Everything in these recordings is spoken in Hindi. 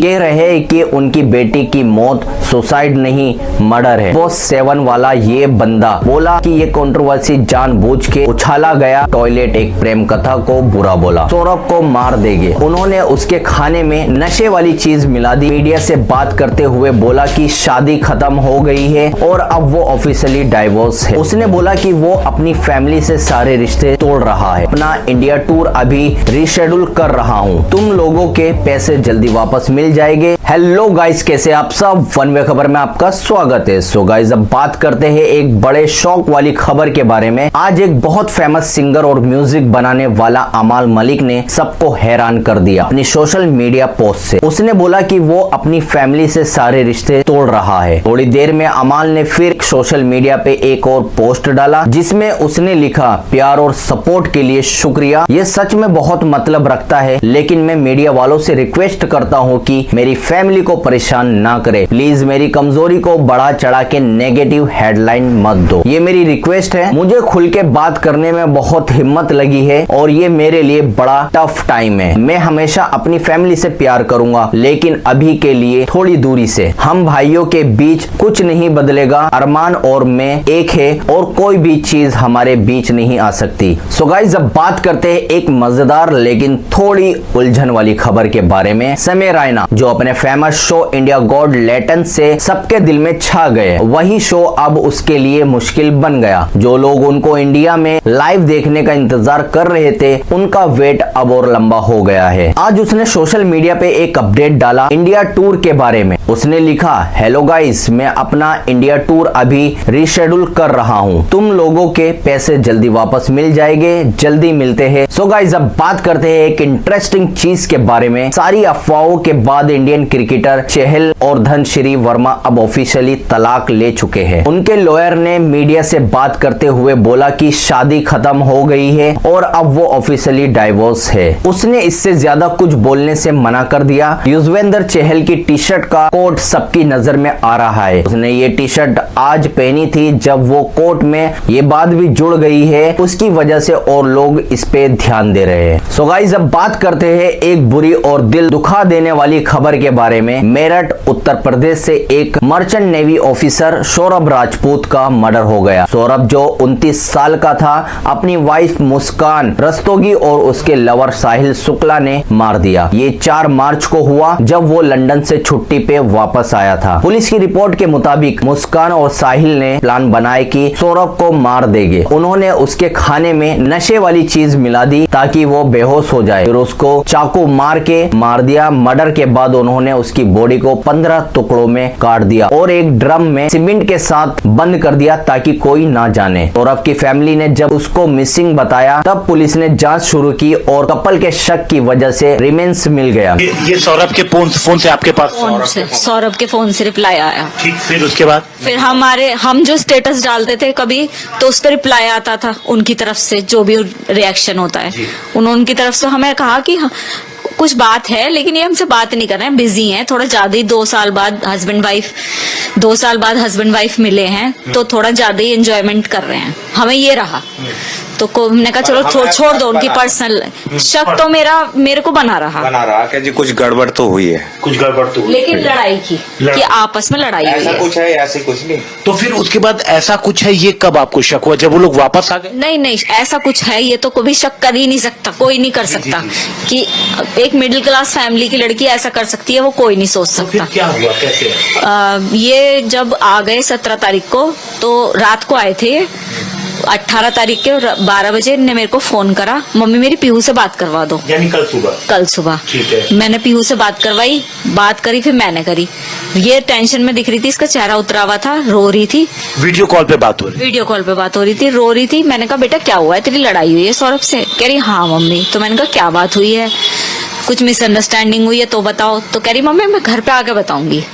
ये रहे कि उनकी बेटी की मौत सुसाइड नहीं मर्डर है। पोस्ट 7 वाला ये बंदा बोला कि ये कंट्रोवर्सी जानबूझ के उछाला गया टॉयलेट एक प्रेम कथा को बुरा बोला, सौरभ को मार देंगे। उन्होंने उसके खाने में नशे वाली चीज मिला दी। मीडिया से बात करते हुए बोला कि शादी खत्म हो गई है और अब वो ऑफिशियली डाइवोर्स है। उसने बोला कि वो अपनी फैमिली से सारे रिश्ते तोड़ रहा है। अपना इंडिया टूर अभी रीशेड्यूल कर रहा हूँ, तुम लोगों के पैसे जल्दी वापस मिल जाएंगे। हेलो गाइस, कैसे आप सब? वन वे खबर में आपका स्वागत है। सो गाइस, अब बात करते हैं एक बड़े शौक वाली खबर के बारे में। आज एक बहुत फेमस सिंगर और म्यूजिक बनाने वाला अमाल मलिक ने सबको हैरान कर दिया अपनी सोशल मीडिया पोस्ट से। उसने बोला कि वो अपनी फैमिली से सारे रिश्ते तोड़ रहा है। थोड़ी देर में अमाल ने फिर सोशल मीडिया पे एक और पोस्ट डाला जिसमें उसने लिखा, प्यार और सपोर्ट के लिए शुक्रिया, ये सच में बहुत मतलब रखता है, लेकिन मैं मीडिया वालों से रिक्वेस्ट करता हूँ कि मेरी फैमिली को परेशान ना करे। प्लीज मेरी कमजोरी को बढ़ा चढ़ा के नेगेटिव हेडलाइन मत दो, ये मेरी रिक्वेस्ट है। मुझे खुल के बात करने में बहुत हिम्मत लगी है और ये मेरे लिए बड़ा टफ टाइम है। मैं हमेशा अपनी फैमिली से प्यार करूंगा, लेकिन अभी के लिए थोड़ी दूरी से। हम भाइयों के बीच कुछ नहीं बदलेगा। अरमान और मैं एक है और कोई भी चीज हमारे बीच नहीं आ सकती। सो गाइस, अब बात करते हैं एक मजेदार लेकिन थोड़ी उलझन वाली खबर के बारे में। समय रैना जो अपने famous show India got latent से सबके दिल में छा गए, वही शो अब उसके लिए मुश्किल बन गया। जो लोग उनको इंडिया में लाइव देखने का इंतजार कर रहे थे, उनका वेट अब और लंबा हो गया है। आज उसने सोशल मीडिया पे एक अपडेट डाला इंडिया टूर के बारे में। उसने लिखा, हेलो गाइस, मैं अपना इंडिया टूर अभी रीशेड्यूल कर रहा हूँ, तुम लोगों के पैसे जल्दी वापस मिल जाएंगे, जल्दी मिलते हैं। सो गाइस, अब बात करते हैं एक इंटरेस्टिंग चीज के बारे में। सारी अफवाहों के बाद इंडियन क्रिकेटर चहल और धनश्री वर्मा अब ऑफिशियली तलाक ले चुके हैं। उनके लॉयर ने मीडिया से बात करते हुए बोला कि शादी खत्म हो गई है और अब वो ऑफिशियली डाइवोर्स है। उसने इससे ज्यादा कुछ बोलने से मना कर दिया। युजवेंद्र चहल की टी शर्ट का कोट सबकी नजर में आ रहा है। उसने ये टी शर्ट आज पहनी थी जब वो कोट में ये बात भी जुड़ गई है, उसकी वजह से और लोग इस पे ध्यान दे रहे हैं। सो गाइस, अब बात करते हैं एक बुरी और दिल दुखा देने वाली खबर के बारे में। मेरठ उत्तर प्रदेश से एक merchant navy officer Saurabh Rajput का मर्डर हो गया। सौरभ जो 29 साल का था, अपनी वाइफ मुस्कान रस्तोगी और उसके लवर साहिल शुक्ला ने मार दिया। ये 4 मार्च को हुआ जब वो लंदन से छुट्टी पे वापस आया था। पुलिस की रिपोर्ट के मुताबिक मुस्कान और साहिल ने प्लान बनाया कि सौरभ को मार देंगे। उन्होंने उसके खाने में नशे वाली चीज मिला दी ताकि वो बेहोश हो जाए, फिर उसको चाकू मार दिया। मर्डर के बाद उन्होंने उसकी बॉडी को 15 टुकड़ों में काट दिया और एक ड्रम में सीमेंट के साथ बंद कर दिया ताकि कोई ना जाने। सौरभ की फैमिली ने जब उसको मिसिंग बताया, तब पुलिस ने जांच शुरू की और कपल के शक की वजह से रिमेन्स मिल गया। ये सौरभ के फोन से आपके पास? सौरभ के फोन से रिप्लाई आया। ठीक, फिर उसके बाद फिर हम जो स्टेटस डालते थे कभी, तो उस पर रिप्लाई आता था उनकी तरफ से, जो भी रिएक्शन होता है उनकी तरफ से। हमें कहा कि कुछ बात है, लेकिन ये हमसे बात नहीं कर रहे हैं, बिजी हैं थोड़ा ज्यादा ही। 2 साल बाद हस्बैंड वाइफ मिले हैं, तो थोड़ा ज्यादा ही एंजॉयमेंट कर रहे हैं। हमें ये रहा, तो हमने कहा चलो छोड़ दो उनकी पर्सनल शक। तो मेरे को बना रहा कि जी कुछ गड़बड़ तो हुई है, लेकिन लड़ाई की कि आपस में लड़ाई हुई ऐसा है। कुछ है, ऐसे कुछ नहीं। तो फिर उसके बाद ऐसा कुछ है, ये कब आपको शक हुआ? जब वो लोग वापस आ गए? नहीं, ऐसा कुछ है ये तो कभी शक कर ही नहीं सकता, कोई नहीं कर सकता कि एक मिडिल क्लास फैमिली की लड़की ऐसा कर सकती है, वो कोई नहीं सोच सकता। फिर क्या हुआ, कैसे? ये जब आ गए 17 तारीख को, तो रात को आए थे। 18 तारीख के 12 बजे ने मेरे को फोन करा, मम्मी मेरी पीहू से बात करवा दो। यानी कल सुबह? ठीक है। मैंने पीहू से बात करी, फिर मैंने करी। ये टेंशन में दिख रही थी, इसका चेहरा उतरा हुआ था, रो रही थी। वीडियो कॉल पे बात हो रही थी, रो रही थी। मैंने कहा बेटा क्या हुआ है, तेरी लड़ाई हुई है सौरभ से? कह रही हाँ मम्मी। तो मैंने कहा क्या बात हुई है, कुछ मिसअंडरस्टैंडिंग हुई है तो बताओ। तो कह रही मम्मी मैं घर पे आके बताऊंगी।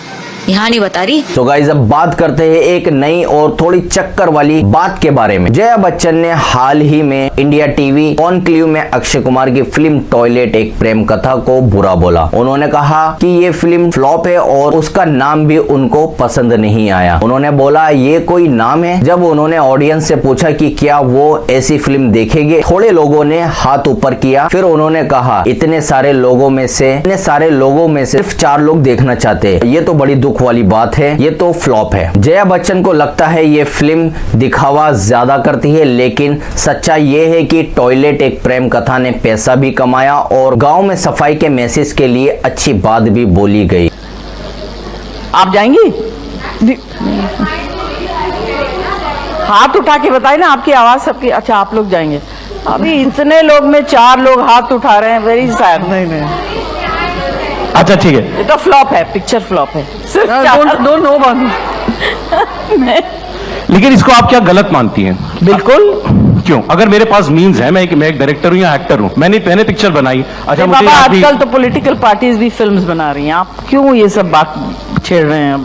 यहाँ नहीं बता रही। तो गाइस अब बात करते हैं एक नई और थोड़ी चक्कर वाली बात के बारे में। जया बच्चन ने हाल ही में इंडिया टीवी कॉन्क्लेव में अक्षय कुमार की फिल्म टॉयलेट एक प्रेम कथा को बुरा बोला। उन्होंने कहा कि ये फिल्म फ्लॉप है और उसका नाम भी उनको पसंद नहीं आया। उन्होंने बोला ये कोई नाम है। जब उन्होंने ऑडियंस से पूछा कि क्या वो ऐसी फिल्म देखेंगे, थोड़े लोगों ने हाथ ऊपर किया। फिर उन्होंने कहा इतने सारे लोगों में से सिर्फ 4 लोग देखना चाहते हैं। ये तो बड़ी दुख वाली बात है, ये तो फ्लॉप है। जया बच्चन को लगता है ये फिल्म दिखावा ज्यादा करती है, लेकिन सच्चाई ये है कि टॉयलेट एक प्रेम कथा ने पैसा भी कमाया और गांव में सफाई के मैसेज के लिए अच्छी बात भी बोली गई। आप जाएंगी? हाथ उठा के बताइए ना, आपकी आवाज सबकी। अच्छा, आप लोग जाएंगे। अभी इतने लोग में 4 लोग हाथ उठा रहे हैं, वेरी सैड। नहीं अच्छा ठीक है, ये तो फ्लॉप है, पिक्चर फ्लॉप है। डोंट नो लेकिन इसको आप क्या गलत मानती हैं? बिल्कुल। क्यों? अगर मेरे पास मीन्स है, मैं एक डायरेक्टर हूँ या एक्टर हूँ, मैंने पिक्चर बनाई। अच्छा मुझे बाबा, आजकल तो पॉलिटिकल पार्टीज भी फिल्म्स बना रही हैं, आप क्यों ये सब बात छेड़ रहे हैं?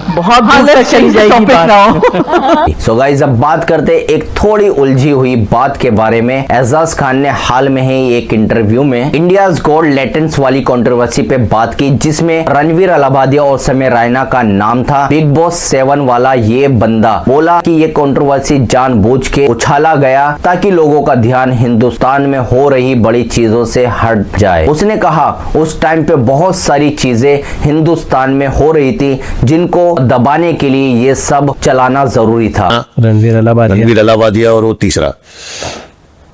बहुत दूर तक चली जाएगी बात। सो गाइस अब बात करते हैं एक थोड़ी उलझी हुई बात के बारे में। एजाज खान ने हाल में ही एक इंटरव्यू में इंडियाज गोल्ड लेटेंट्स वाली कंट्रोवर्सी पे बात की, जिसमें रणवीर अलाहाबादिया और समय रैना का नाम था। बिग बॉस 7 वाला ये बंदा बोला कि ये कंट्रोवर्सी जानबूझ के उछाला गया ताकि लोगों का ध्यान हिंदुस्तान में हो रही बड़ी चीजों से हट जाए। उसने कहा उस टाइम पे बहुत सारी चीजें हिंदुस्तान में हो रही थी जिनको दबाने के लिए ये सब चलाना जरूरी था। रणवीर अलाहाबादिया और वो तीसरा,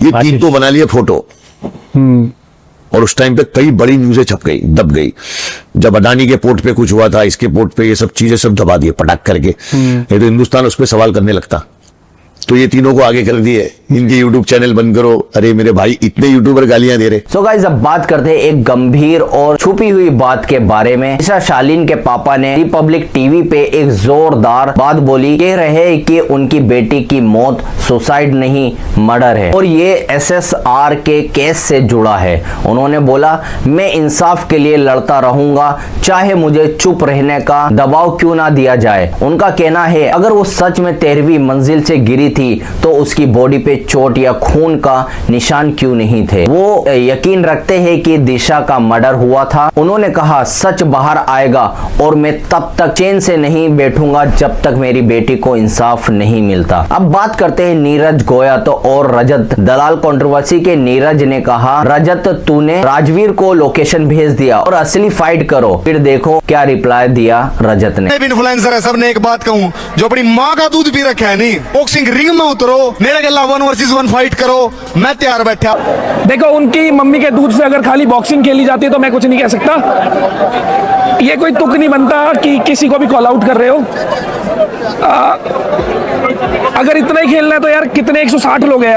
ये तीन तो बना लिए फोटो। और उस टाइम पे कई बड़ी न्यूज़ें छप गई, दब गई। जब अडानी के पोर्ट पे कुछ हुआ था, इसके पोर्ट पे ये सब चीजें सब दबा दिए पटाख करके। ये तो हिंदुस्तान उस पर सवाल करने लगता। तो ये तीनों को आगे कर दिए, इनके यूट्यूब चैनल बंद करो। अरे मेरे भाई, इतने यूट्यूबर गालियां दे रहे। सो गाइस अब बात करते हैं एक गंभीर और छुपी हुई बात के बारे में। ईशा शालीन के पापा ने रिपब्लिक टीवी पे एक जोरदार बात बोली। कह रहे हैं कि उनकी बेटी की मौत सुसाइड नहीं, मर्डर है और ये SSR के केस से जुड़ा है। उन्होंने बोला मैं इंसाफ के लिए लड़ता रहूंगा, चाहे मुझे चुप रहने का दबाव क्यों ना दिया जाए। उनका कहना है अगर वो सच में 13वीं मंजिल से गिरी थी तो उसकी बॉडी पे चोट या खून का निशान क्यों नहीं थे। वो यकीन रखते हैं कि दिशा का मर्डर हुआ था। उन्होंने कहा सच बाहर आएगा और मैं तब तक चैन से नहीं बैठूंगा जब तक मेरी बेटी को इंसाफ नहीं मिलता। अब बात करते हैं नीरज गोया तो और रजत दलाल कंट्रोवर्सी के। नीरज ने कहा रजत तूने राजवीर को लोकेशन भेज दिया और असली फाइट करो। फिर देखो क्या रिप्लाई दिया रजत ने। इन्फ्लुएंसर है, सबने एक बात कहूं, जो अपनी माँ का दूध पी रखा है, नहीं बॉक्सिंग रिंग में उतरो, मेरे के 1 वर्सेस 1 फाइट करो, मैं तैयार बैठा। देखो उनकी मम्मी के दूध से अगर खाली बॉक्सिंग खेली जाती है तो मैं कुछ नहीं कह सकता। ये कोई तुक नहीं बनता कि किसी को भी कॉल आउट कर रहे हो। अगर इतना ही खेलना है तो यार कितने 160 लोग हैं।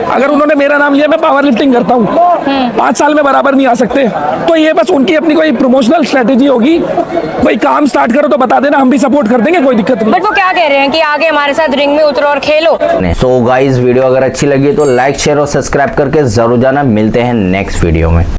अगर उन्होंने मेरा नाम लिया, मैं पावर लिफ्टिंग करता हूँ, 5 साल में बराबर नहीं आ सकते। तो ये बस उनकी अपनी कोई प्रमोशनल स्ट्रेटेजी होगी। कोई काम स्टार्ट करो तो बता देना, हम भी सपोर्ट कर देंगे, कोई दिक्कत नहीं। बट वो क्या कह रहे हैं कि आगे हमारे साथ रिंग में उतरो और खेलो। सो गाइस वीडियो अगर अच्छी लगी तो लाइक शेयर और सब्सक्राइब करके जरूर जाना। मिलते हैं नेक्स्ट वीडियो में।